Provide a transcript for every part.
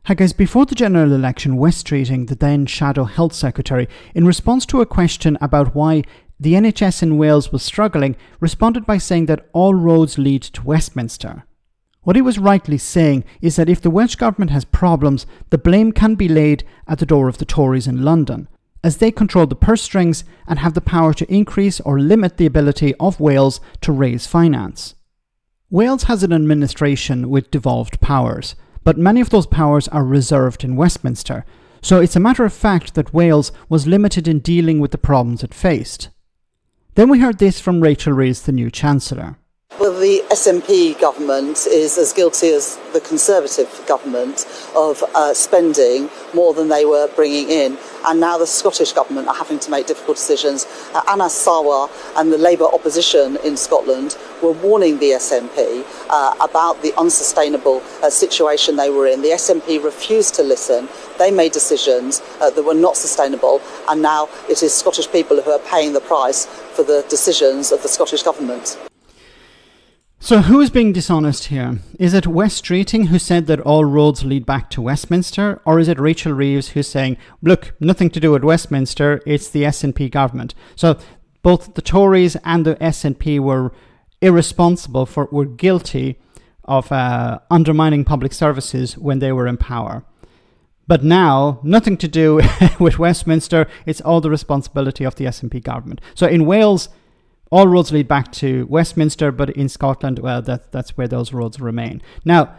Hi guys, before the general election, Wes Streeting, the then Shadow Health Secretary, in response to a question about why the NHS in Wales was struggling, responded by saying that all roads lead to Westminster. What he was rightly saying is that if the Welsh Government has problems, the blame can be laid at the door of the Tories in London, as they control the purse strings and have the power to increase or limit the ability of Wales to raise finance. Wales has an administration with devolved powers, but many of those powers are reserved in Westminster, so it's a matter of fact that Wales was limited in dealing with the problems it faced. Then we heard this from Rachel Reeves, the new Chancellor. Well, the SNP government is as guilty as the Conservative government of spending more than they were bringing in. And now the Scottish government are having to make difficult decisions. Anas Sarwar and the Labour opposition in Scotland were warning the SNP about the unsustainable situation they were in. The SNP refused to listen. They made decisions that were not sustainable. And now it is Scottish people who are paying the price for the decisions of the Scottish government. So who is being dishonest here? Is it Wes Streeting who said that all roads lead back to Westminster? Or is it Rachel Reeves who's saying, look, nothing to do with Westminster, it's the SNP government? So both the Tories and the SNP were were guilty of undermining public services when they were in power. But now, nothing to do with Westminster, it's all the responsibility of the SNP government. So in Wales, all roads lead back to Westminster, but in Scotland, well, that's where those roads remain. Now,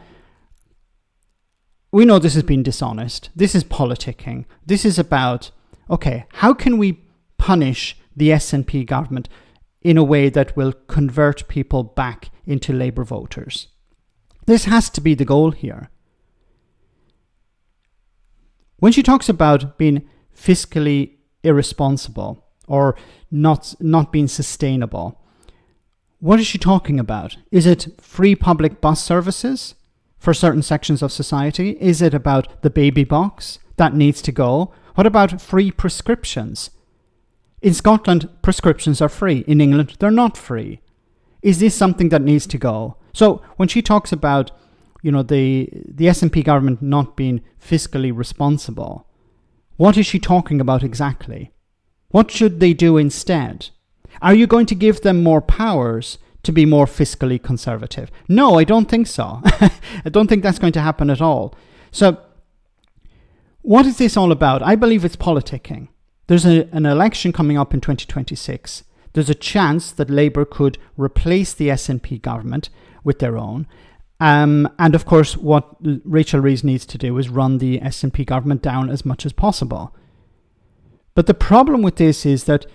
we know this has been dishonest. This is politicking. This is about, okay, how can we punish the SNP government in a way that will convert people back into Labour voters? This has to be the goal here. When she talks about being fiscally irresponsible, or not being sustainable, what is she talking about? Is it free public bus services for certain sections of society? Is it about the baby box that needs to go? What about free prescriptions? In Scotland, prescriptions are free. In England, they're not free. Is this something that needs to go? So when she talks about, the SNP government not being fiscally responsible, what is she talking about exactly? What should they do instead? Are you going to give them more powers to be more fiscally conservative? No, I don't think so. I don't think that's going to happen at all. So what is this all about? I believe it's politicking. There's an election coming up in 2026. There's a chance that Labour could replace the SNP government with their own. And of course, what Rachel Reeves needs to do is run the SNP government down as much as possible. But the problem with this is that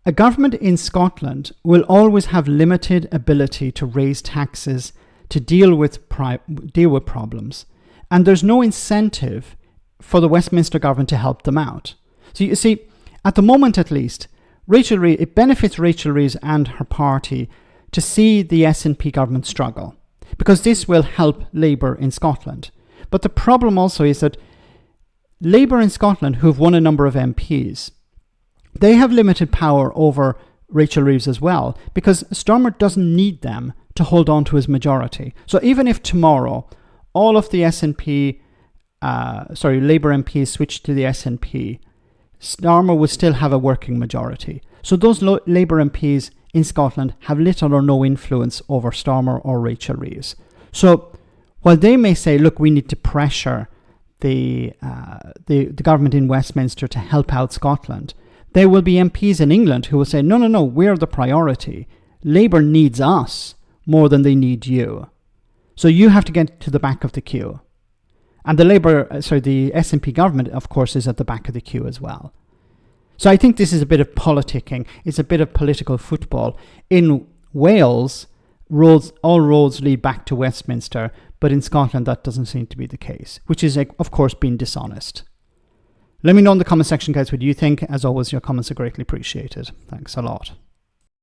a government in Scotland will always have limited ability to raise taxes to deal with problems. And there's no incentive for the Westminster government to help them out. So you see, at the moment at least, it benefits Rachel Reeves and her party to see the SNP government struggle, because this will help Labour in Scotland. But the problem also is that Labour in Scotland, who've won a number of MPs, they have limited power over Rachel Reeves as well, because Starmer doesn't need them to hold on to his majority. So even if tomorrow all of the Labour MPs switch to the SNP, Starmer would still have a working majority. So those Labour MPs in Scotland have little or no influence over Starmer or Rachel Reeves. So while they may say, look, we need to pressure the government in Westminster to help out Scotland, there will be MPs in England who will say, no, we're the priority. Labour needs us more than they need you. So you have to get to the back of the queue. And the SNP government, of course, is at the back of the queue as well. So I think this is a bit of politicking. It's a bit of political football. In Wales, all roads lead back to Westminster, but in Scotland that doesn't seem to be the case, which is, of course, being dishonest. Let me know in the comment section, guys, what you think. As always, your comments are greatly appreciated. Thanks a lot.